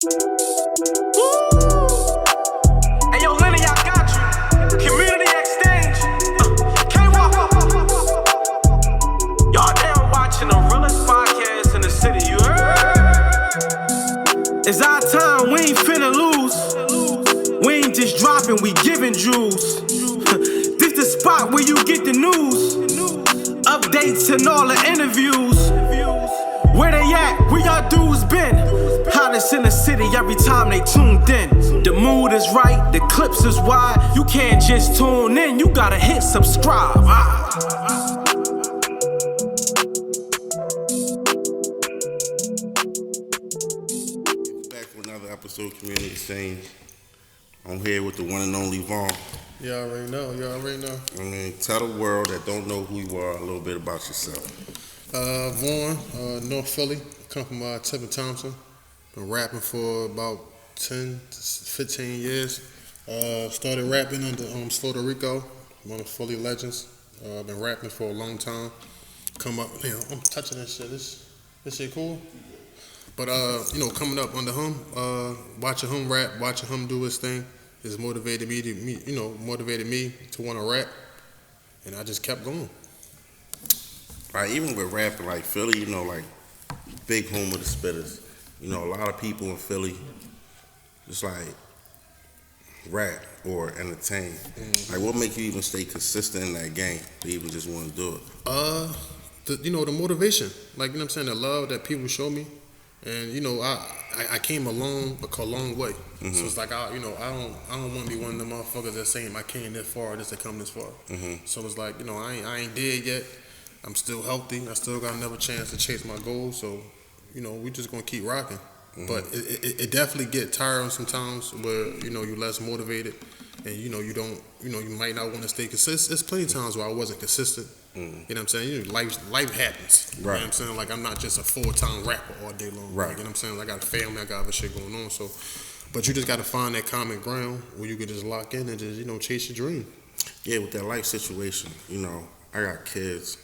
Hey, yo, Lenny, I got you. Community Xchange. Can't walk. Y'all down watching the realest podcast in the city, you heard? It's our time, we ain't finna lose. We ain't just dropping, we giving jewels. This the spot where you get the news, updates and all the interviews. Where they at? Where y'all dudes been? Hottest in the city every time they tuned in. The mood is right, the clips is wide. You can't just tune in, you gotta hit subscribe. Back for another episode of Community Xchange. I'm here with the one and only Vaughny. You already know. I mean, tell the world that don't know who you are a little bit about yourself. Vaughn, North Philly. Come from Tippin Thompson. Been rapping for about 10 to 15 years. Started rapping under Puerto Rico. One of Philly legends. Been rapping for a long time. Come up, I'm touching this shit. This shit cool. But coming up under him, watching him rap, watching him do his thing, has motivated me to want to rap, and I just kept going. Like, even with rapping, like Philly, like big home of the spitters. A lot of people in Philly just like rap or entertain. Mm-hmm. Like, what make you even stay consistent in that game to even just want to do it? The motivation, like, you know what I'm saying, the love that people show me. And I came a long way. Mm-hmm. So it's like I don't want to be one of them motherfuckers that's saying I came this far just to come this far. Mm-hmm. So it's like I ain't dead yet. I'm still healthy. I still got another chance to chase my goals. So we just gonna keep rocking. Mm-hmm. But it definitely get tiring sometimes where you're less motivated and you might not want to stay consistent. There's plenty of times where I wasn't consistent. Mm-hmm. You know what I'm saying? Life happens. Right. You know what I'm saying? Like, I'm not just a full-time rapper all day long. Right. Like, you know what I'm saying? I got a family, I got other shit going on. So, but you just got to find that common ground where you can just lock in and just, chase your dream. Yeah, with that life situation, I got kids.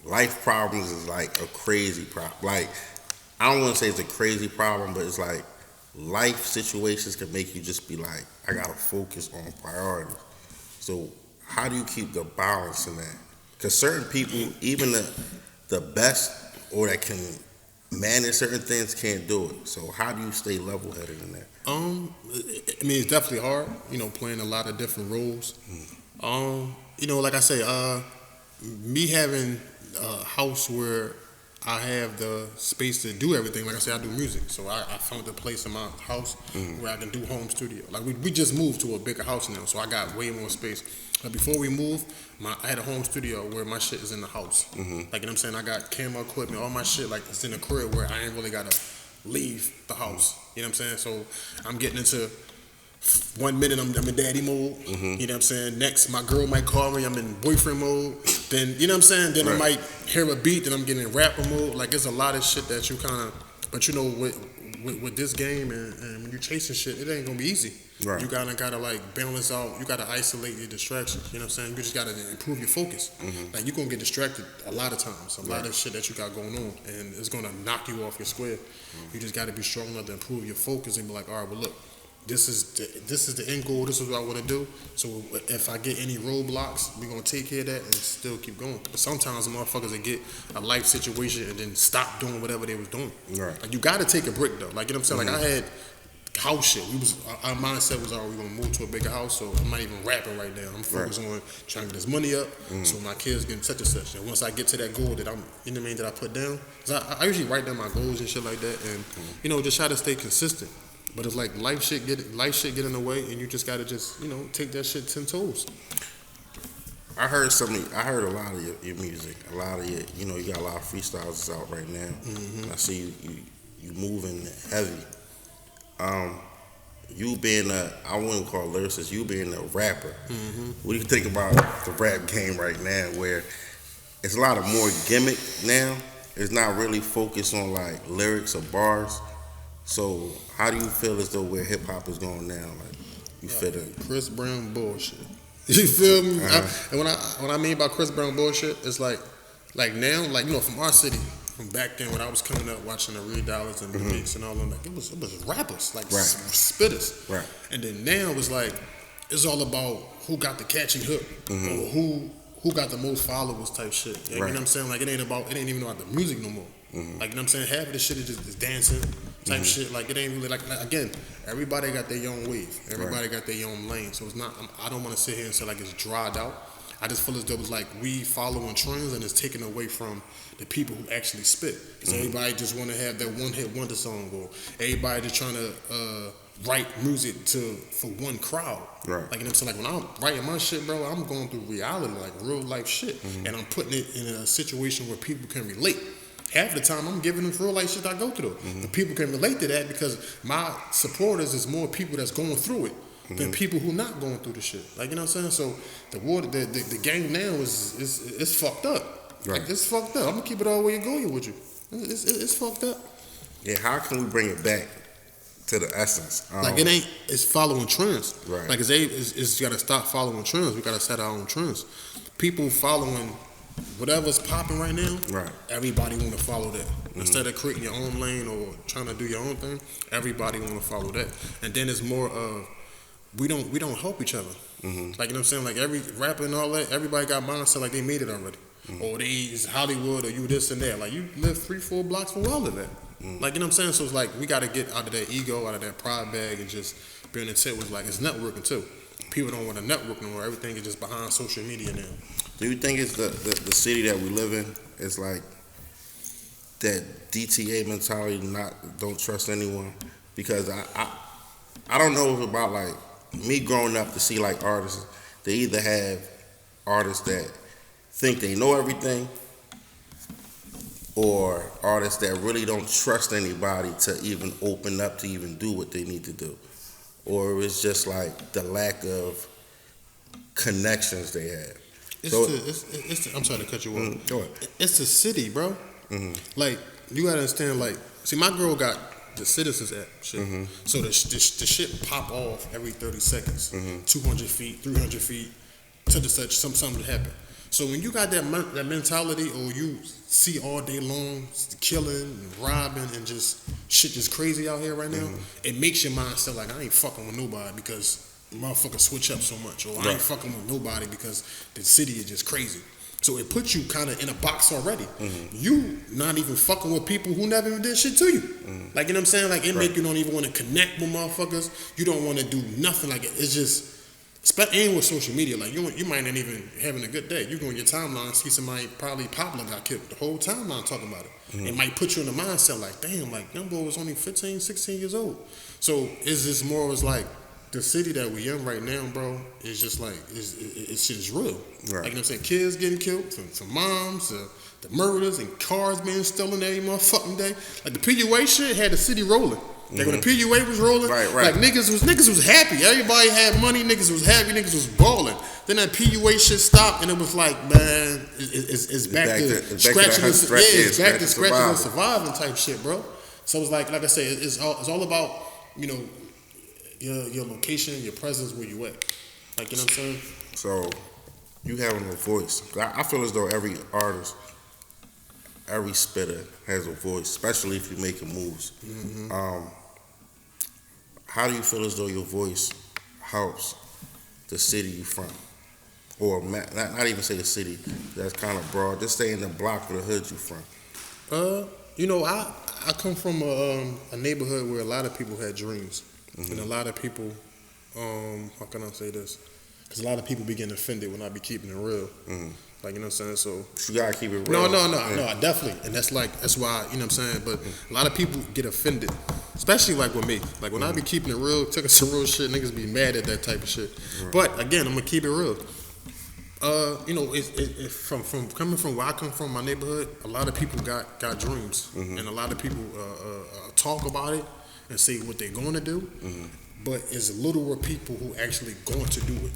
Life problems is like a crazy problem. Like, I don't want to say it's a crazy problem, but it's like life situations can make you just be like, I got to focus on priorities. So how do you keep the balance in that? Because certain people, even the best or that can manage certain things, can't do it. So how do you stay level-headed in that? It's definitely hard, playing a lot of different roles. Like I say, me having a house where I have the space to do everything. Like I said, I do music, so I found a place in my house where I can do home studio. Like, we just moved to a bigger house now, so I got way more space. But before we moved, I had a home studio where my shit is in the house. Mm-hmm. Like, you know what I'm saying? I got camera equipment, all my shit, like, it's in the crib where I ain't really gotta leave the house. You know what I'm saying? So I'm getting into 1 minute I'm in daddy mode. Mm-hmm. You know what I'm saying? Next, my girl might call me, I'm in boyfriend mode. Then, you know what I'm saying? Then right. I might hear a beat, then I'm getting in rapper mode. Like, there's a lot of shit that you kind of, but with this game and when you're chasing shit, it ain't gonna be easy. Right. You gotta like balance out. You gotta isolate your distractions. You know what I'm saying? You just gotta improve your focus. Mm-hmm. Like, you're gonna get distracted a lot of times. A lot of shit that you got going on, and it's gonna knock you off your square. Mm-hmm. You just gotta be strong enough to improve your focus and be like, all right, well, look, this is the end goal. This is what I want to do. So if I get any roadblocks, we're gonna take care of that and still keep going. But sometimes the motherfuckers that get a life situation and then stop doing whatever they was doing. Right. Like, you gotta take a break though. Like, you know what I'm saying? Mm-hmm. Like, I had house shit. Our mindset was, we're gonna move to a bigger house. So I'm not even rapping right now. I'm focused on trying to get this money up, so my kids getting such and such. And once I get to that goal that that I put down, 'cause I usually write down my goals and shit like that, and just try to stay consistent. But it's like life shit get in the way, and you just gotta just take that shit 10 toes. I heard a lot of your music. A lot of your, you got a lot of freestyles out right now. Mm-hmm. I see you moving heavy. You being I wouldn't call it lyricist, you being a rapper. Mm-hmm. What do you think about the rap game right now, where it's a lot of more gimmick now? It's not really focused on like lyrics or bars. So how do you feel as though where hip hop is going now? Like, you fit in? Chris Brown bullshit. You feel me? And when I mean by Chris Brown bullshit, it's like now, from our city, from back then when I was coming up watching the Reed Dollars and the Mix and all them, like it was rappers, like spitters. Right. And then now it's like it's all about who got the catchy hook or who got the most followers type shit. Like, you know what I'm saying? Like it ain't even about the music no more. Like, you know what I'm saying? Half of this shit is just dancing type shit. Like it ain't really like again, everybody got their own wave. Everybody got their own lane. So it's not I don't want to sit here and say like it's dried out. I just feel as though it's like we following trends and it's taken away from the people who actually spit. Because everybody just want to have that one hit wonder song, or everybody just trying to write music for one crowd. Right. Like, you know what I'm saying? Like when I'm writing my shit, bro, I'm going through reality, like real life shit, and I'm putting it in a situation where people can relate. Half the time, I'm giving them real life shit I go through. The people can relate to that because my supporters is more people that's going through it than people who not going through the shit. Like, you know what I'm saying? So the game now is fucked up. Right. Like, it's fucked up. I'm gonna keep it all the way going with you. It's fucked up. Yeah, how can we bring it back to the essence? Like it's following trends. Right. Like it's gotta stop following trends. We gotta set our own trends. People following whatever's popping right now. Right. Everybody want to follow that. Instead of creating your own lane or trying to do your own thing, everybody want to follow that. And then it's more of we don't help each other. Like, you know what I'm saying? Like every rapper and all that, everybody got mindset like they made it already. Or it's Hollywood or you this and that. Like you live 3-4 blocks from all of that. Like, you know what I'm saying? So it's like we got to get out of that ego, out of that pride bag, and just being intent with like it's networking too. People don't want to network no more. Everything is just behind social media now. Do you think it's the city that we live in is like that DTA mentality, don't trust anyone? Because I don't know about like me growing up to see like artists. They either have artists that think they know everything, or artists that really don't trust anybody to even open up to even do what they need to do, or it's just like the lack of connections they have. I'm sorry to cut you off. Go ahead. It's the city, bro. Like you gotta understand. Like, see, my girl got the Citizens app shit. So the shit pop off every 30 seconds. 200 feet, 300 feet to the such something to happen. So when you got that mentality, or you see all day long killing and robbing and just shit just crazy out here right now, it makes your mindset like I ain't fucking with nobody because motherfuckers switch up so much, or I ain't fucking with nobody because the city is just crazy. So it puts you kind of in a box already. You not even fucking with people who never even did shit to you. Like, you know what I'm saying? Like, it make you don't even want to connect with motherfuckers. You don't want to do nothing. Like, it's just, ain't with social media. Like, you might not even having a good day. You go on your timeline, see somebody probably popular got killed. The whole timeline talking about it. It might put you in the mindset like, damn, like, young boy was only 15, 16 years old. So it's just more as like, the city that we in right now, bro, is just like, it's just real. Right. Like, you know what I'm saying? Kids getting killed, from moms to the murders and cars being stolen every motherfucking day. Like, the PUA shit had the city rolling. Like, when the PUA was rolling, like, niggas was happy. Everybody had money, niggas was happy, niggas was balling. Then that PUA shit stopped, and it was like, man, it's back to scratching and surviving type shit, bro. So it's like I said, it's all about, you know, your location, your presence, where you at. Like, you know what I'm saying? So, you having a voice. I feel as though every artist, every spitter has a voice, especially if you're making moves. How do you feel as though your voice helps the city you from? Or not even say the city, that's kind of broad. Just say in the block or the hood you from. You know, I come from a neighborhood where a lot of people had dreams. And a lot of people, how can I say this? Because a lot of people be getting offended when I be keeping it real. Like, you know what I'm saying? So you gotta keep it real. No, definitely. And that's why, you know what I'm saying? But a lot of people get offended, especially like with me. Like, when I be keeping it real, taking some real shit, niggas be mad at that type of shit. But again, I'm gonna keep it real. You know, from coming from where I come from, my neighborhood, a lot of people got dreams, and a lot of people talk about it and say what they're going to do, but it's littler people who actually going to do it.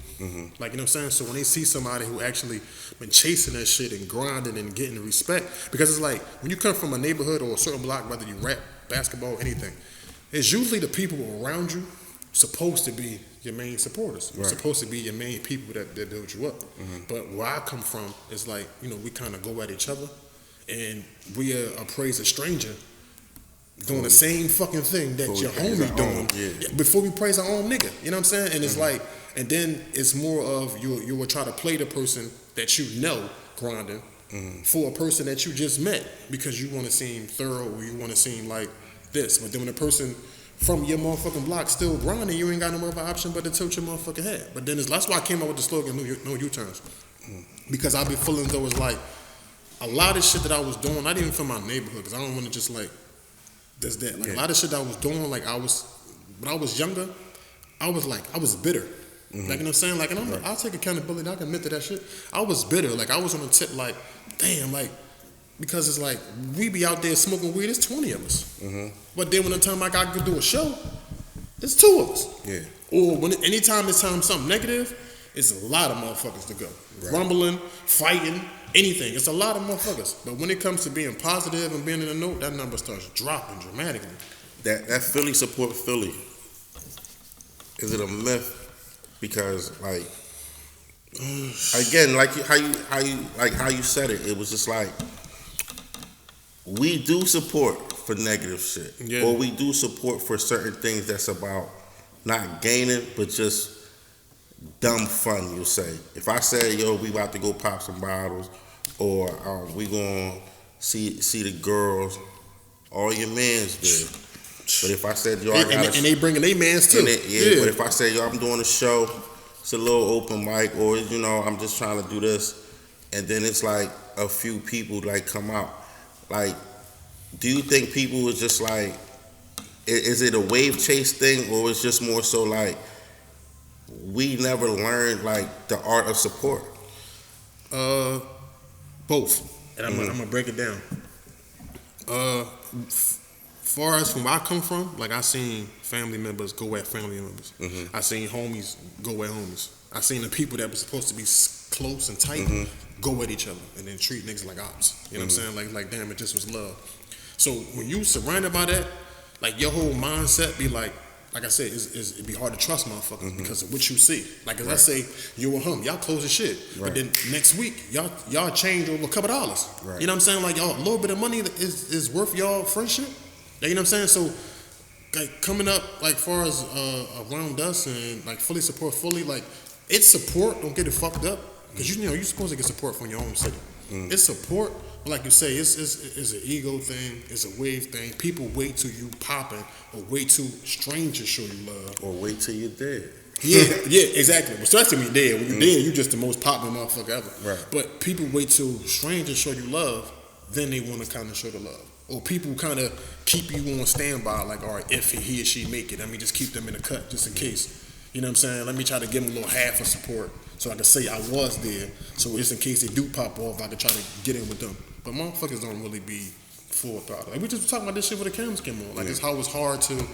Like, you know what I'm saying? So when they see somebody who actually been chasing that shit and grinding and getting the respect, because it's like, when you come from a neighborhood or a certain block, whether you rap, basketball, anything, it's usually the people around you supposed to be your main supporters. Right. Supposed to be your main people that build you up. But where I come from, it's like, you know, we kind of go at each other. and we appraise a stranger doing the same fucking thing that your homie doing before we praise our own nigga. You know what I'm saying? And it's like, and then it's more of you will try to play the person that you know grinding for a person that you just met because you want to seem thorough or you want to seem like this. But then when a person from your motherfucking block still grinding, you ain't got no other option but to tilt your motherfucking head. But then that's why I came up with the slogan, no U-turns. Because I be feeling though it's like a lot of shit that I was doing, not even from my neighborhood, because I don't want to just like this, that. Like a lot of shit that I was doing, like when I was younger, I was bitter. Like, you know what I'm saying? Like, and I'll take accountability. I can admit to that shit. I was bitter. Like, I was on the tip like, damn, like, because it's like, we be out there smoking weed, it's 20 of us. But then when the time I got to do a show, it's 2 of us. Yeah. Or anytime it's something negative, it's a lot of motherfuckers to go. Rumbling, fighting, anything. It's a lot of motherfuckers. But when it comes to being positive and being in the note, that number starts dropping dramatically. That Philly support Philly, is it a myth? Because like again, like how you said it, it was just like we do support for negative shit, or we do support for certain things that's about not gaining, but just dumb fun. You say, if I say, yo, we about to go pop some bottles, or we gonna see the girls, all your mans did. But if I said, yo, and they bringing their mans too. But if I say, yo, I'm doing a show, it's a little open mic, or you know, I'm just trying to do this, and then it's like a few people like come out. Like, do you think people is just like, is it a wave chase thing, or it's just more so like we never learned like the art of support? Both, and I'm gonna break it down. Far as from where I come from, like I seen family members go at family members. I seen homies go at homies. I seen the people that were supposed to be close and tight go at each other and then treat niggas like ops. You know what I'm saying? Like damn, it just was love. So when you surrounded by that, like your whole mindset be like I said, it'd be hard to trust motherfuckers because of what you see. Like as I say, you and him, y'all close as shit. But then next week, y'all change over a couple dollars. You know what I'm saying? Like y'all, a little bit of money is worth y'all friendship. You know what I'm saying? So like coming up, like far as around us and like fully support, like it's support. Don't get it fucked up because you know you're supposed to get support from your own city. It's support, but like you say, it's an ego thing. It's a wave thing. People wait till you popping, or wait till strangers show you love, or wait till you're dead. Yeah, exactly. Especially when you're dead. When you're dead, you just the most popping motherfucker ever. Right. But people wait till strangers show you love, then they want to kind of show the love. Or people kind of keep you on standby, like, all right, if he or she make it, let me just keep them in the cut just in case. You know what I'm saying? Let me try to give them a little half of support so I can say I was there. So just in case they do pop off, I can try to get in with them. But motherfuckers don't really be full throttle. Like we just talking about this shit with the cameras came on. Like it's how it's hard to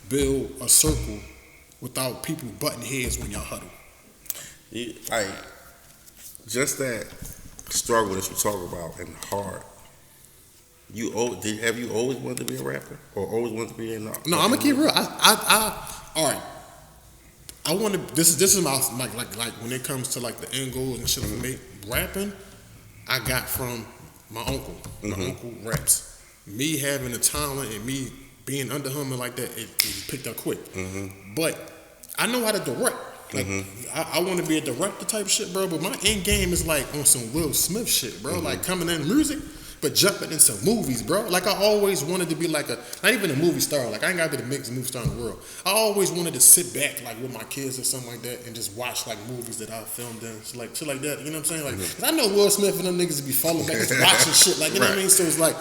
build a circle without people butting heads when y'all huddle. Like just that struggle that you talk about and hard. Have you always wanted to be a rapper, or always wanted to be in? No, I'm gonna keep real. All right. I want to. This is my like when it comes to like the end goals and shit for me. Rapping, I got from my uncle. My uncle raps. Me having the talent and me being under him and like that, it picked up quick. But I know how to direct. Like I want to be a director type shit, bro. But my end game is like on some Will Smith shit, bro. Like coming in music, but jumping into movies, bro. Like I always wanted to be like not even a movie star. Like I ain't got to be the biggest movie star in the world. I always wanted to sit back like with my kids or something like that and just watch like movies that I filmed in, so, like shit like that. You know what I'm saying? Like 'cause I know Will Smith and them niggas be falling back just watching shit. Like you know what I mean? So it's like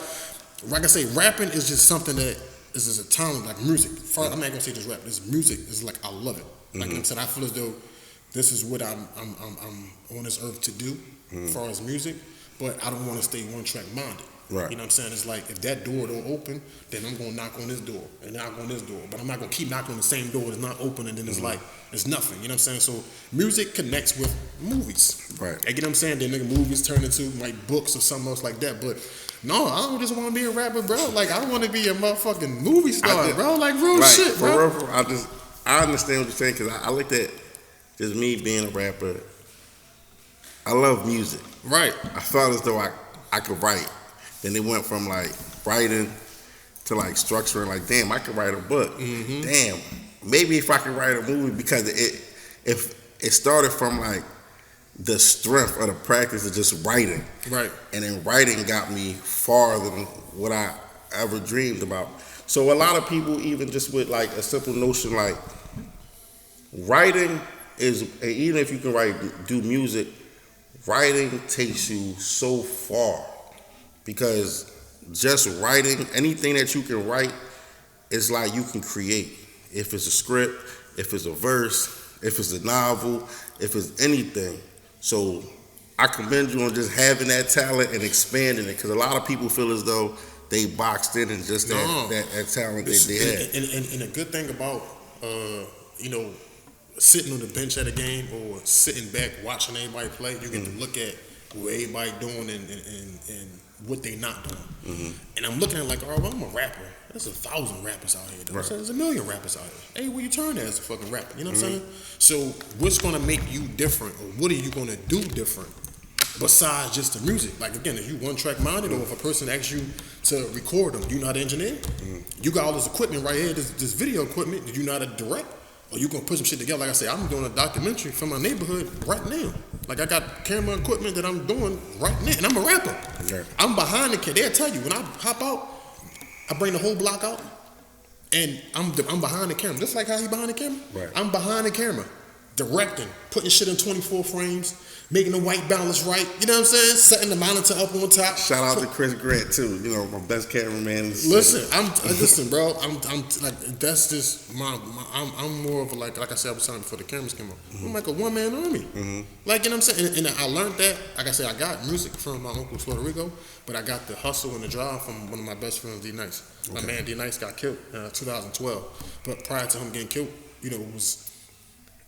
I say, rapping is just something that is just a talent, like music. I'm not gonna say just rap. This music is like I love it. Like you know what I'm saying? I feel as though this is what I'm on this earth to do as far as music, but I don't want to stay one track minded. Right. You know what I'm saying? It's like if that door don't open, then I'm gonna knock on this door and knock on this door. But I'm not gonna keep knocking on the same door that's not open and then it's like it's nothing. You know what I'm saying? So music connects with movies. Right. You know what I'm saying? Then nigga movies turn into like books or something else like that. But no, I don't just want to be a rapper, bro. Like I want to be a motherfucking movie star, bro. Like real shit, bro. For real, I understand what you're saying because I looked at just me being a rapper. I love music. Right. I felt as though I could write. Then it went from like writing to like structuring. Like, damn, I could write a book. Damn, maybe if I could write a movie, because it started from like the strength of the practice of just writing. Right. And then writing got me farther than what I ever dreamed about. So a lot of people, even just with like a simple notion like writing is, even if you can do music, writing takes you so far, because just writing, anything that you can write, it's like you can create. If it's a script, if it's a verse, if it's a novel, if it's anything. So I commend you on just having that talent and expanding it, because a lot of people feel as though they boxed in and just that talent that they had. And a good thing about, sitting on the bench at a game or sitting back watching everybody play, you get to look at what everybody doing and what they not doing. And I'm looking at it like, all right, well, I'm a rapper. There's 1,000 rappers out here, though. Right. There's 1 million rappers out here. Hey, where you turn as a fucking rapper? You know what I'm saying? So what's going to make you different, or what are you going to do different besides just the music? Like, again, if you one-track minded, or if a person asks you to record them, you know how to engineer? You got all this equipment right here, this video equipment, do you know how to direct? Or you gonna put some shit together? Like I said, I'm doing a documentary for my neighborhood right now. Like, I got camera equipment that I'm doing right now, and I'm a rapper. Okay. I'm behind the camera. They'll tell you, when I hop out, I bring the whole block out, and I'm behind the camera. Just like how he behind the camera. Right. I'm behind the camera, directing, putting shit in 24 frames, making the white balance right. You know what I'm saying? Setting the monitor up on top. Shout out to Chris Grant too. You know, my best cameraman. Listen, bro. I'm like, that's just I'm more of a, like I said, I was telling before the cameras came up. I'm like a one-man army. Like, you know what I'm saying? And I learned that. Like I said, I got music from my uncle in Puerto Rico, but I got the hustle and the drive from one of my best friends, D Nice. Okay. My man D Nice got killed in 2012. But prior to him getting killed, it was.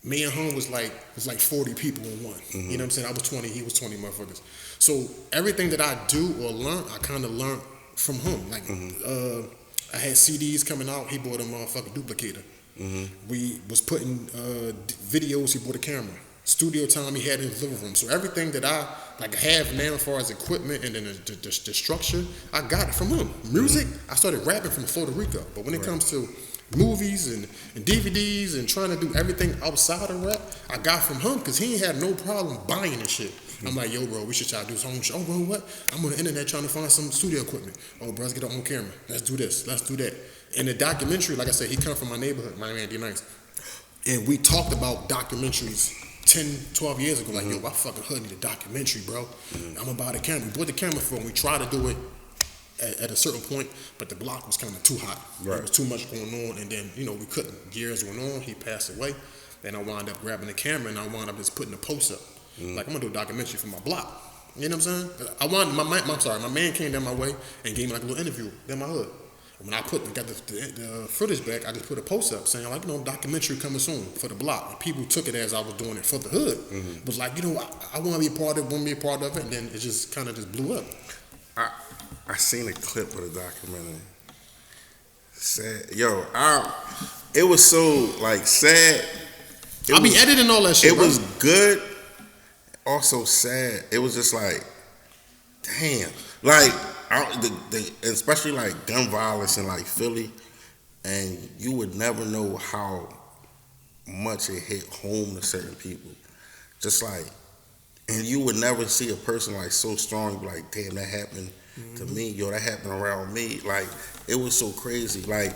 Me and him was like 40 people in one. You know what I'm saying? I was 20, he was 20 motherfuckers. So everything that I do or learn, I kind of learned from him. Like, I had CDs coming out, he bought a motherfucking duplicator. We was putting videos, he bought a camera. Studio time he had in his living room. So everything that I have now as far as equipment and then the structure, I got it from him. Music, I started rapping from Puerto Rico. But when it comes to movies and DVDs and trying to do everything outside of rap, I got from him, because he ain't had no problem buying this shit. I'm like, yo, bro, we should try to do some shit. Oh, bro, what? I'm on the internet trying to find some studio equipment. Oh, bro, let's get our own camera. Let's do this. Let's do that. And the documentary, like I said, he come from my neighborhood, my man D Nice. And we talked about documentaries 10, 12 years ago. Like, yo, I fucking hood need a documentary, bro. I'm gonna buy the camera. We bought the camera for him. We tried to do it at a certain point, but the block was kind of too hot. Right. There was too much going on, and then, we couldn't. Years went on, he passed away. Then I wound up grabbing the camera, and I wound up just putting a post up. Like, I'm gonna do a documentary for my block. You know what I'm saying? My man came down my way and gave me like a little interview in my hood. And when I got the footage back, I just put a post up saying, like, documentary coming soon for the block. And people took it as I was doing it for the hood. It was like, I want to be a part of it, and then it just kind of just blew up. I seen a clip of the documentary. Sad. Yo, it was so sad. I'll be editing all that shit. It was good, also sad. It was just like, damn. Like, especially like gun violence in like Philly, and you would never know how much it hit home to certain people. Just like, and you would never see a person like so strong, like, damn, that happened to me. Yo, that happened around me. Like, it was so crazy. Like,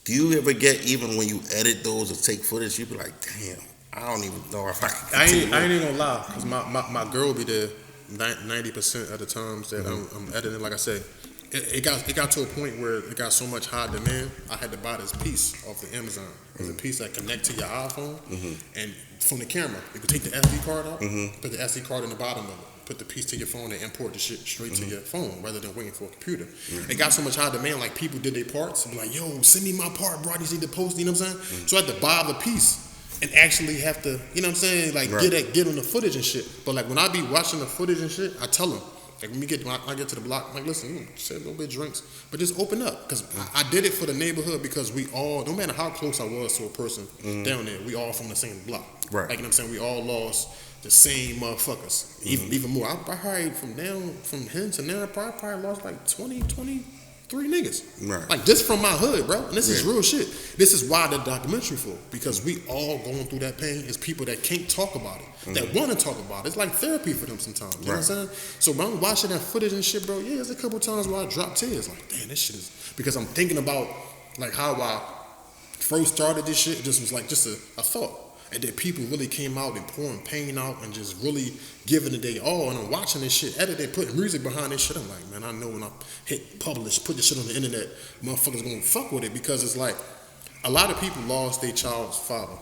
do you ever get, even when you edit those or take footage, you be like, damn, I don't even know if I can continue. I ain't even gonna lie, because my girl be there 90% of the times that I'm editing. Like I said, it got to a point where it got so much high demand, I had to buy this piece off the Amazon. It's a piece that connect to your iPhone, and from the camera, you can take the SD card out, put the SD card in the bottom of it, put the piece to your phone and import the shit straight to your phone rather than waiting for a computer. It got so much high demand, like people did their parts and be like, yo, send me my part, bro, I just need to post, you know what I'm saying? So I had to buy the piece and actually have to, you know what I'm saying, like get on the footage and shit. But like when I be watching the footage and shit, I tell them, like when I get to the block, I'm like, listen, say a little bit of drinks, but just open up. Because I did it for the neighborhood, because we all, no matter how close I was to a person down there, we all from the same block. Right. Like, you know what I'm saying? We all lost the same motherfuckers. Even more. I probably from him to now, I probably lost like 23 niggas. Right. Like, just from my hood, bro. And this is Yeah. real shit. This is why the documentary for. Because we all going through that pain. It's people that can't talk about it, that want to talk about it. It's like therapy for them sometimes. You know what I'm saying? So when I'm watching that footage and shit, bro, yeah, there's a couple times where I drop tears. Like, damn, this shit is... Because I'm thinking about, like, how I first started this shit. It just was like just a thought. And then people really came out and pouring pain out and just really giving it their all. And I'm watching this shit, editing, putting music behind this shit. I'm like, man, I know when I hit publish, put this shit on the internet, motherfuckers gonna fuck with it, because it's like a lot of people lost their child's father.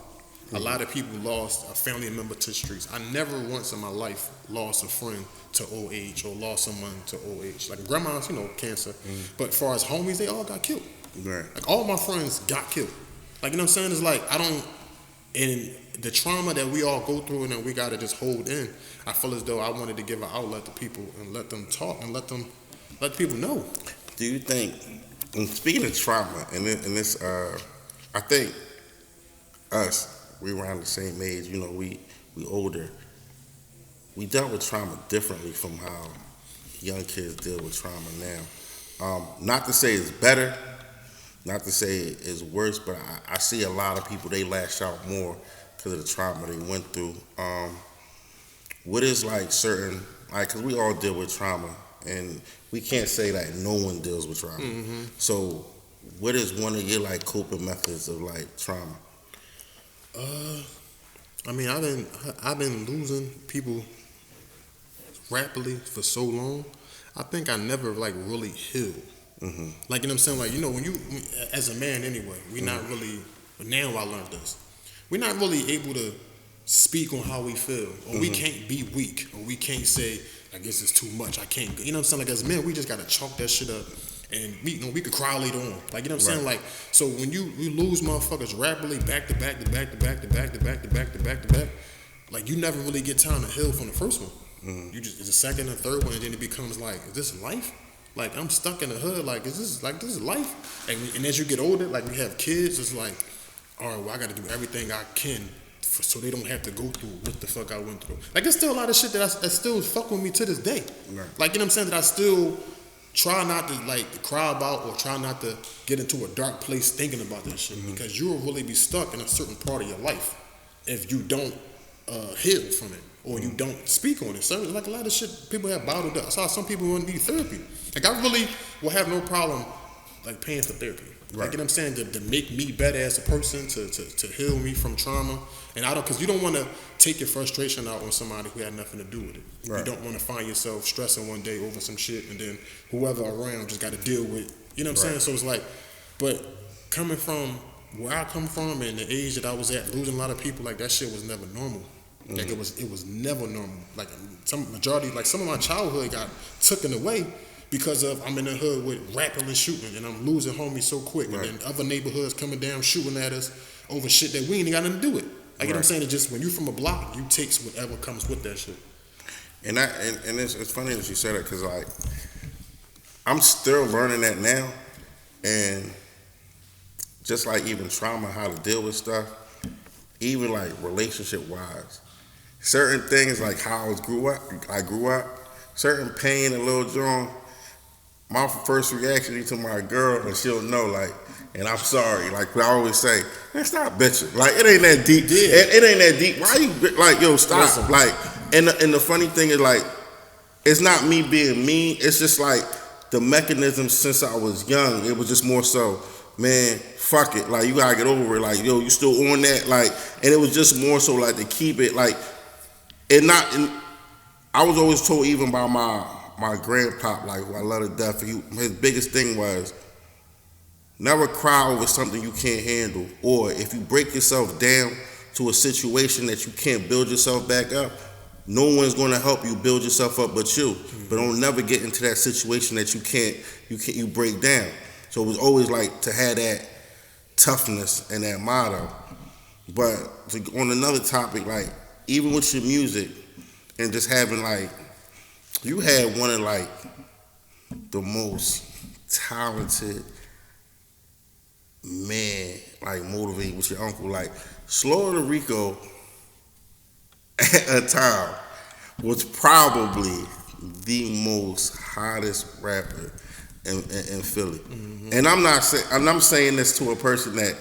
A lot of people lost a family member to the streets. I never once in my life lost a friend to old age or lost someone to old age. Like grandma's, cancer. But as far as homies, they all got killed. Right. Like all my friends got killed. Like, you know what I'm saying? It's like and the trauma that we all go through and that we gotta just hold in, I feel as though I wanted to give an outlet to people and let them talk and let people know. Do you think, and speaking of trauma, and this, I think us, we around the same age, we older, we dealt with trauma differently from how young kids deal with trauma now. Not to say it's better, not to say it's worse, but I see a lot of people, they lash out more because of the trauma they went through. What is like certain, like, because we all deal with trauma, and we can't say that no one deals with trauma. So what is one of your like coping methods of like trauma? I mean, I've been losing people rapidly for so long. I think I never like really healed. Like, you know what I'm saying? Like, when you, as a man anyway, we not really, now I learned this, we're not really able to speak on how we feel, or we can't be weak, or we can't say, I guess it's too much, I can't, you know what I'm saying? Like, as men, we just gotta chalk that shit up, and we could cry later on. Like, you know what I'm saying? Like, so when you lose motherfuckers rapidly, back to back to back to back to back to back to back to back to back, like, you never really get time to heal from the first one. You just, it's the second and third one, and then it becomes like, is this life? Like, I'm stuck in the hood. Like, this is life? And as you get older, like, we have kids, it's like, all right, well, I got to do everything I can so they don't have to go through what the fuck I went through. Like, there's still a lot of shit that still fuck with me to this day. Right. Like, you know what I'm saying? That I still try not to, like, cry about, or try not to get into a dark place thinking about that shit. Because you will really be stuck in a certain part of your life if you don't heal from it, or you don't speak on it. So, like, a lot of shit people have bottled up. I saw some people want to need therapy. Like, I really will have no problem, like, paying for therapy. Like, you know what I'm saying? To make me better as a person, to heal me from trauma. And because you don't want to take your frustration out on somebody who had nothing to do with it. Right. You don't want to find yourself stressing one day over some shit, and then whoever around just got to deal with, you know what I'm saying? So it's like, but coming from where I come from and the age that I was at, losing a lot of people, like, that shit was never normal. Like, it was never normal. Like, some of my childhood got taken away because of I'm in the hood with rapping and shooting, and I'm losing homies so quick. And then other neighborhoods coming down shooting at us over shit that we ain't got nothing to do with. Like, you know what I'm saying? It's just when you from a block, you takes whatever comes with that shit. And it's funny that you said it, because like I'm still learning that now, and just like even trauma, how to deal with stuff, even like relationship wise, certain things like how I grew up, certain pain and little John. My first reaction to my girl, and she'll know, like, and I'm sorry, like I always say, man, stop bitching. Like, it ain't that deep. It ain't that deep. Why you like, yo, stop. Listen. Like, and the funny thing is, like, it's not me being mean. It's just like the mechanism since I was young. It was just more so, man, fuck it. Like, you gotta get over it. Like, yo, you still on that? Like, and it was just more so like to keep it like, I was always told, even by my grandpop, like, who I love to death, his biggest thing was, never cry over something you can't handle, or if you break yourself down to a situation that you can't build yourself back up, no one's going to help you build yourself up but you. But don't never get into that situation that you break down. So it was always like to have that toughness and that motto. But on another topic, like, even with your music and just having, like, you had one of like the most talented man, like, motivated with your uncle. Like, Florida Rico at a time was probably the most hottest rapper in Philly. Mm-hmm. And I'm saying this to a person that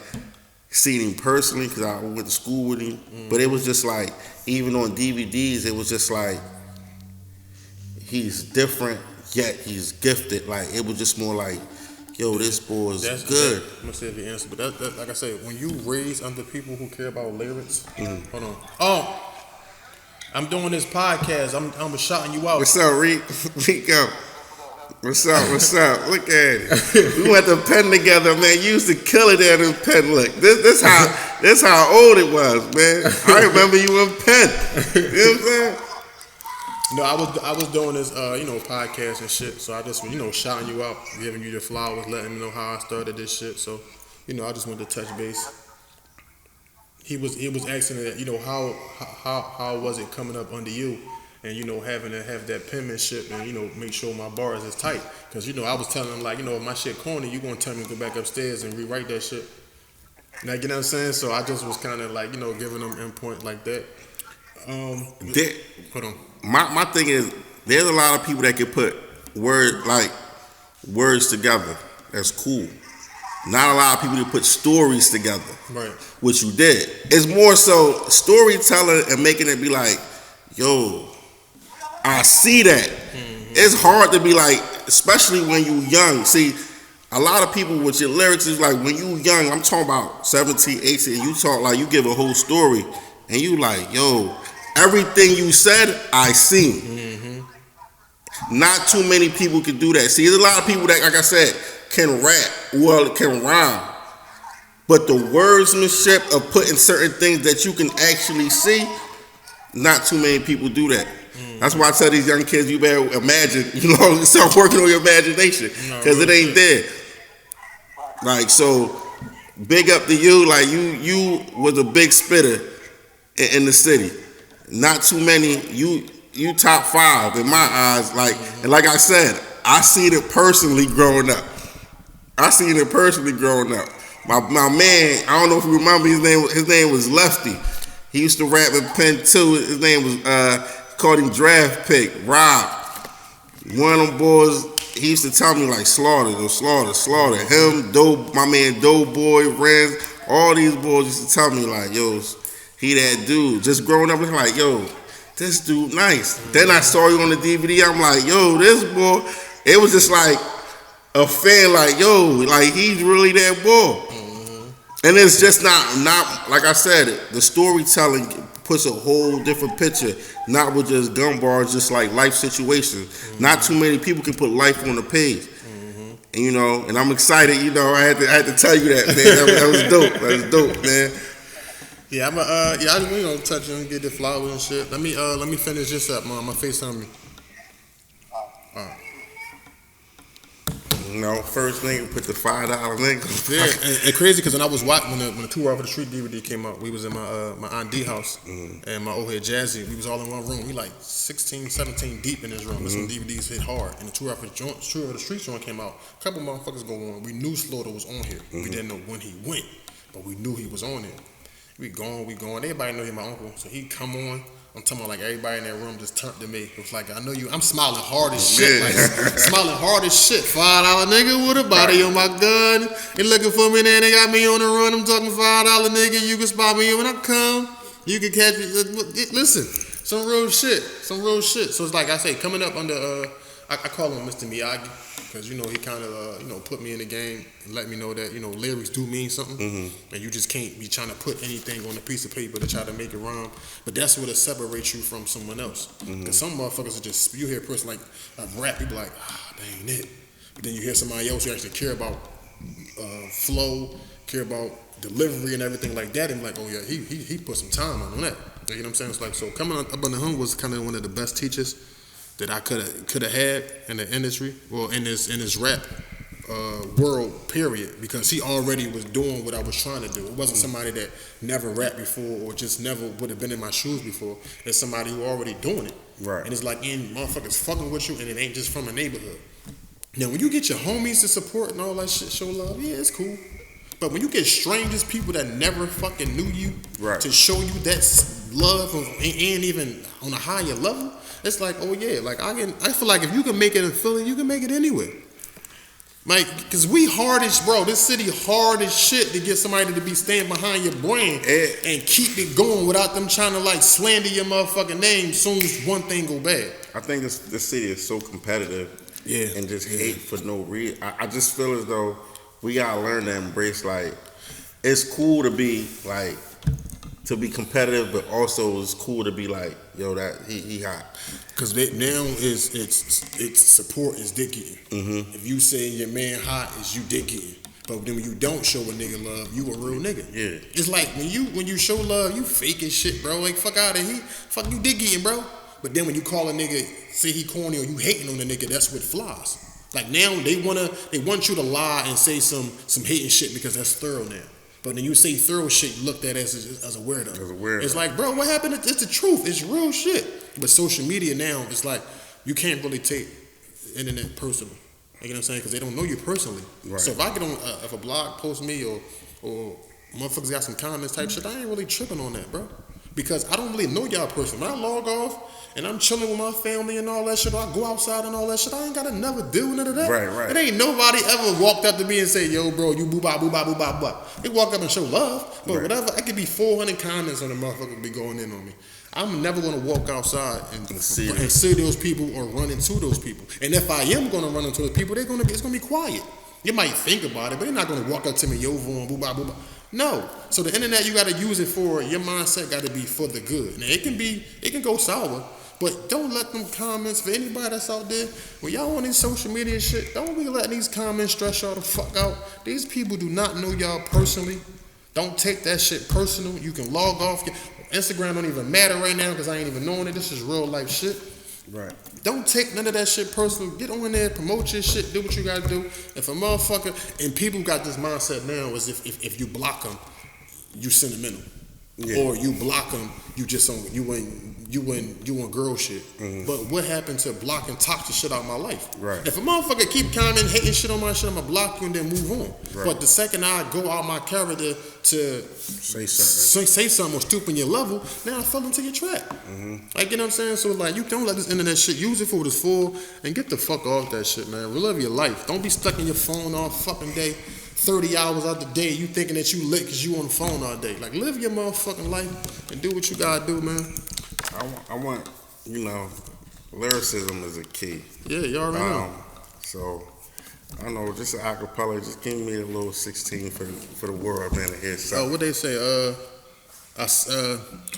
seen him personally because I went to school with him. Mm-hmm. But it was just like, even on DVDs, it was just like, he's different, yet he's gifted. Like, it was just more like, yo, this boy is good. I'm gonna say the answer, but that, like I said, when you raise under people who care about lyrics, hold on. Oh, I'm doing this podcast. I'm shouting you out. What's up, Reek? Rico. What's up? Look at it. We went to Penn together, man. You used to kill it there in Penn. Look, this how old it was, man. I remember you in Penn. You know what I'm saying? No, I was doing this, podcast and shit. So I just, shouting you out, giving you the flowers, letting you know how I started this shit. So, I just wanted to touch base. He was asking that, how was it coming up under you, and having to have that penmanship and make sure my bars is tight. Because I was telling him like, if my shit corny, you gonna tell me to go back upstairs and rewrite that shit. Now you know what I'm saying? So I just was kind of like giving him input like that. Hold on. My thing is, there's a lot of people that can put words together. That's cool. Not a lot of people that put stories together. Right. Which you did. It's more so storytelling and making it be like, yo, I see that. Mm-hmm. It's hard to be like, especially when you young. See, a lot of people with your lyrics is like, when you young, I'm talking about 17, 18, and you talk like, you give a whole story, and you like, yo, everything you said, I seen. Mm-hmm. Not too many people can do that. See, there's a lot of people that, like I said, can rap, well, can rhyme. But the wordsmanship of putting certain things that you can actually see, not too many people do that. Mm-hmm. That's why I tell these young kids, you better imagine, start working on your imagination, because it ain't there. Like, so, big up to you. Like, you was a big spitter in the city. Not too many, you top 5 in my eyes. Like, mm-hmm. And like I said, I seen it personally growing up. My man, I don't know if you remember his name was Lefty. He used to rap in Penn 2. His name was, called him Draft Pick, Rob. One of them boys, he used to tell me like slaughter. Him, my man Doughboy, Renz, all these boys used to tell me like, yo, he that dude. Just growing up, like, yo, this dude nice. Mm-hmm. Then I saw you on the DVD. I'm like, yo, this boy. It was just like a fan, like, yo, like he's really that boy. Mm-hmm. And it's just not like I said. The storytelling puts a whole different picture. Not with just gun bars, just like life situations. Mm-hmm. Not too many people can put life on the page. Mm-hmm. And and I'm excited. I had to tell you that, man. That was dope. That was dope, man. Yeah, I'm touch on, get the flowers and shit. Let me finish this up, man. My FaceTime me. First thing, put the $5 link. Yeah, and crazy because when I was watching when the Tour Off the Street DVD came out, we was in my Aunt D house, mm-hmm. and my old head Jazzy. We was all in one room. We like 16, 17 deep in this room. Mm-hmm. Some DVDs hit hard, and the Tour Off the Street joint came out. A couple motherfuckers go on. We knew Slaughter was on here. Mm-hmm. We didn't know when he went, but we knew he was on here. We going. Everybody know he my uncle, so he come on. I'm talking about like everybody in that room just turned to me. It was like, I know you. I'm smiling hard as shit. Like, smiling hard as shit. $5 nigga with a body on my gun. They looking for me, then they got me on the run. I'm talking $5 nigga. You can spot me when I come. You can catch me. Listen, some real shit. So it's like I say, coming up under, I call him Mr. Miyagi. Because, he kind of, put me in the game and let me know that, lyrics do mean something. Mm-hmm. And you just can't be trying to put anything on a piece of paper to try to make it rhyme. But that's what separates you from someone else. Because mm-hmm. some motherfuckers are just, you hear a person like a rap, you be like, that ain't it. But then you hear somebody else who actually care about flow, care about delivery and everything like that. And like, oh yeah, he put some time on that. You know what I'm saying? It's like, so coming up under him was kind of one of the best teachers that I could have had in the industry, well, in this rap world, period, because he already was doing what I was trying to do. It wasn't somebody that never rapped before or just never would have been in my shoes before. It's somebody who already doing it. Right. And it's like, motherfuckers fucking with you, and it ain't just from a neighborhood. Now, when you get your homies to support and all that shit, show love, yeah, it's cool. But when you get strangers, people that never fucking knew you, right, to show you that love and even on a higher level, it's like, oh yeah, like I feel like if you can make it in Philly, you can make it anywhere. Like, cause we hard as, bro, this city hard as shit to get somebody to be standing behind your brand and keep it going without them trying to like slander your motherfucking name as soon as one thing go bad. I think this city is so competitive and just hate for no reason. I just feel as though we gotta learn to embrace, like, it's cool to be like, to be competitive, but also it's cool to be like, yo, that he hot. Cause now it's support is dick getting. Mm-hmm. If you say your man hot, is you dick getting. But then when you don't show a nigga love, you a real nigga. Yeah. It's like when you show love, you faking shit, bro. Like fuck out of here, fuck you dick getting, bro. But then when you call a nigga, say he corny or you hating on the nigga, that's what flies. Like now they want you to lie and say some hating shit because that's thorough now. But when you say thorough shit, you looked at as a weirdo. As a weirdo. It's like, bro, what happened? It's the truth. It's real shit. But social media now, it's like you can't really take the internet personal. You know what I'm saying? Because they don't know you personally. Right. So if I get on, if a blog posts me or motherfuckers got some comments type shit, I ain't really tripping on that, bro. Because I don't really know y'all personally. When I log off and I'm chilling with my family and all that shit, or I go outside and all that shit, I ain't gotta never do none of that. Right. It ain't nobody ever walked up to me and say, yo, bro, you boo-bah, boo-bah, boo-bah, boo-bah. They walk up and show love, but whatever, I could be 400 comments on the motherfucker be going in on me. I'm never gonna walk outside and see those people or run into those people. And if I am gonna run into those people, it's gonna be quiet. You might think about it, but they're not gonna walk up to me, yo, Vaughn, boo-bah, boo-bah. No. So the internet, you gotta use it for, your mindset gotta be for the good. Now it can go sour, but don't let them comments, for anybody that's out there, when y'all on this social media shit, don't be letting these comments stress y'all the fuck out. These people do not know y'all personally. Don't take that shit personal. You can log off. Instagram don't even matter right now because I ain't even knowing it. This is real life shit. Right. Don't take none of that shit personal. Get on there, promote your shit, do what you gotta do. If a motherfucker, and people got this mindset now, is if you block them, you sentimental. Yeah. Or you block them, you just on you on girl shit. Mm-hmm. But what happened to blocking toxic shit out of my life? Right. If a motherfucker keep commenting, hating shit on my shit, I'ma block you and then move on. Right. But the second I go out my character to say something or stoop in your level, now I fell into your trap. Mm-hmm. Like, you know what I'm saying? So like, you don't let this internet shit, use it for what it's for, and get the fuck off that shit, man. Relive your life. Don't be stuck in your phone all fucking day. 30 hours out the day, you thinking that you lit because you on the phone all day. Like, live your motherfucking life and do what you gotta do, man. I want, lyricism is a key. Yeah, you already know. So, I don't know, just an acapella, just give me a little 16 for the world, man, to hear something. Oh, what they say,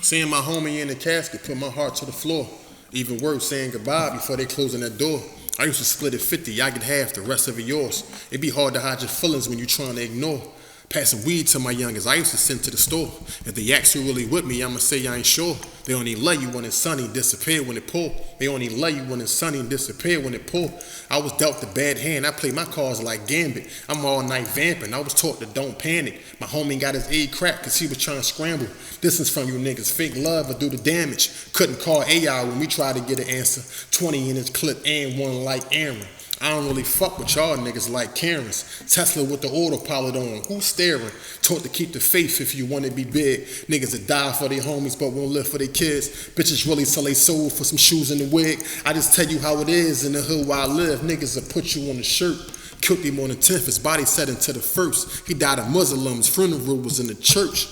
seeing my homie in the casket, put my heart to the floor. Even worse, saying goodbye before they closing that door. I used to split it 50, I get half, the rest of it yours. It be hard to hide your feelings when you trying to ignore. Passing weed to my youngest, I used to send to the store. If they ask you really with me, I'ma say I ain't sure. They only love you when it's sunny, disappear when it pour. They only love you when it's sunny and disappear when it pour. I was dealt the bad hand, I play my cards like Gambit. I'm all night vamping, I was taught to don't panic. My homie got his aid cracked cause he was trying to scramble. Distance from you niggas, fake love or do the damage. Couldn't call AI when we tried to get an answer. 20 in his clip and one like Aaron. I don't really fuck with y'all niggas like Karens. Tesla with the autopilot on. Who's staring? Taught to keep the faith if you want to be big. Niggas that die for their homies but won't live for their kids. Bitches really sell their soul for some shoes and a wig. I just tell you how it is in the hood where I live. Niggas will put you on the shirt. Killed him on the 10th. His body set into the 1st. He died of Muslims. Funeral was in the church.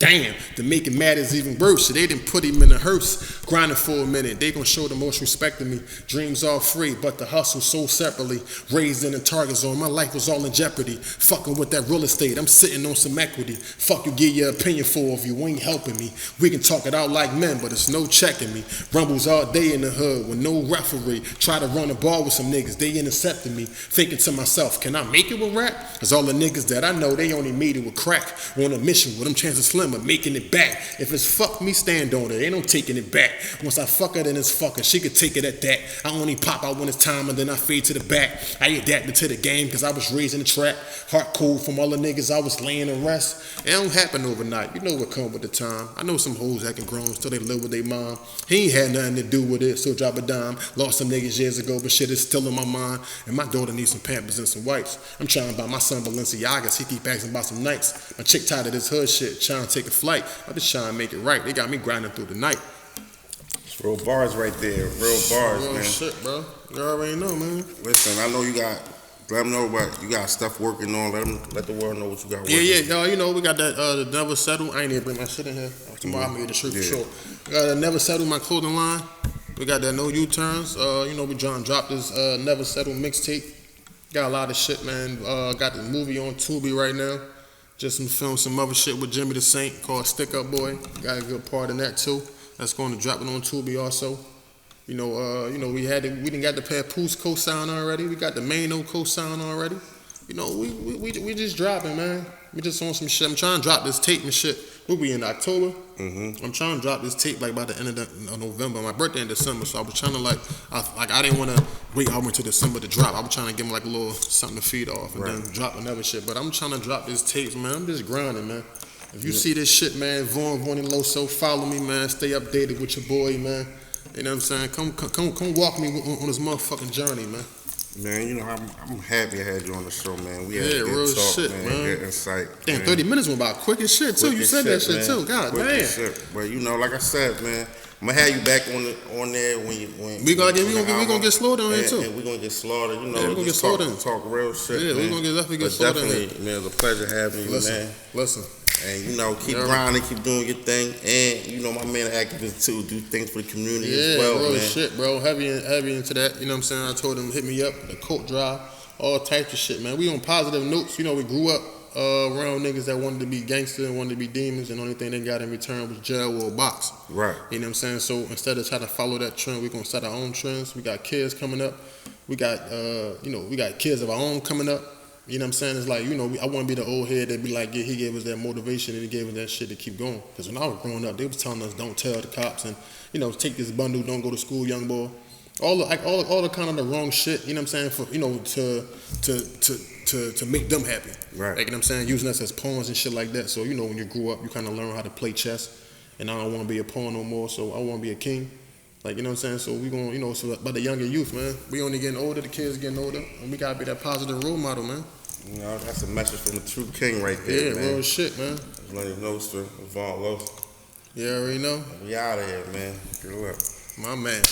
Damn, to make it matters even worse. So they didn't put him in a hearse, grinding for a minute. They gonna show the most respect to me. Dreams all free, but the hustle sold separately. Raised in a target zone, my life was all in jeopardy. Fucking with that real estate, I'm sitting on some equity. Fuck you, get your opinion for if you ain't helping me. We can talk it out like men, but it's no checking me. Rumbles all day in the hood with no referee. Try to run a ball with some niggas, they intercepted me. Thinking to myself, can I make it with rap? Cause all the niggas that I know, they only made it with crack. On a mission with them chances slim. But making it back. If it's fuck me, stand on it. Ain't no taking it back. Once I fuck her, then it's fucking. She could take it at that. I only pop out when it's time and then I fade to the back. I adapted to the game cause I was raised in the trap. Heart cold from all the niggas I was laying to rest. It don't happen overnight. You know what come with the time. I know some hoes acting grown still they live with their mom. He ain't had nothing to do with it, so drop a dime. Lost some niggas years ago, but shit is still in my mind. And my daughter needs some Pampers and some wipes. I'm trying to buy my son Balenciagas. He keep asking about some nights. My chick tired of this hood shit, trying to take take a flight. I'm just trying to make it right. They got me grinding through the night. It's real bars right there. Real bars, Real man. shit, bro. You already know, man. Listen, I know you got. Let them know what you got stuff working on. Let the world know what you got working. Yeah. You know, we got that the Never Settle. I ain't even bring my shit in here. Tomorrow I'm gonna get the shirt for sure. We got Never Settle, my clothing line. We got that No U-Turns. You know, we trying to drop this Never Settle mixtape. Got a lot of shit, man. Got the movie on Tubi right now. Just film some other shit with Jimmy the Saint called Stick Up Boy. Got a good part in that too. That's going to drop it on Tubi also. You know, we didn't got the Papoose co-sign already. We got the Mano co-sign already. You know, we just dropping, man. We just on some shit. I'm trying to drop this tape and shit. We'll be in October. I'm trying to drop this tape like by the end of November. My birthday in December, so I was trying to I didn't want to wait all the way to December to drop. I was trying to give him like a little something to feed off and then drop another shit. But I'm trying to drop this tape, man. I'm just grinding, man. If you see this shit, man, Vaughny Loso, follow me, man. Stay updated with your boy, man. You know what I'm saying? Come walk me on this motherfucking journey, man. Man, you know, I'm happy I had you on the show, man. We had good real talk, shit, man. Good insight. Damn, man. 30 minutes went by quick as shit, too. Quick You as said that shit, man. too. God Quick damn. as shit. But, you know, like I said, man, I'm going to have you back on there when we gonna get slowed on here, too. And we're going to get slaughtered. You know, Yeah, we're gonna get slowed in. Talk real shit, Yeah, man. we're going to definitely get slowed in. Definitely, man, it was a pleasure having you, man. Listen. And, you know, keep grinding, keep doing your thing. And, you know, my man activist, too. Do things for the community as well, real man. shit, bro. Heavy into that. You know what I'm saying? I told him, hit me up, the coat drive, all types of shit, man. We on positive notes. You know, we grew up around niggas that wanted to be gangster and wanted to be demons, and the only thing they got in return was jail or a box. Right. You know what I'm saying? So instead of trying to follow that trend, we're going to set our own trends. We got kids coming up. We got, we got kids of our own coming up. You know what I'm saying? It's like, you know, I want to be the old head that be like, yeah, he gave us that motivation and he gave us that shit to keep going. Because when I was growing up, they was telling us, don't tell the cops and, you know, take this bundle, don't go to school, young boy. All the kind of the wrong shit, you know what I'm saying, for, you know, to make them happy. Right. Like, you know what I'm saying? Using us as pawns and shit like that. So, you know, when you grew up, you kind of learn how to play chess. And I don't want to be a pawn no more, so I want to be a king. Like, you know what I'm saying? So we going, you know, so by the younger youth, man, we only getting older, the kids getting older, and we got to be that positive role model, man. You know, that's a message from the true king right there, man. Yeah, real shit, man. Lenny Noster, Vaughn Low. You already know. We out of here, man. Good luck. My man.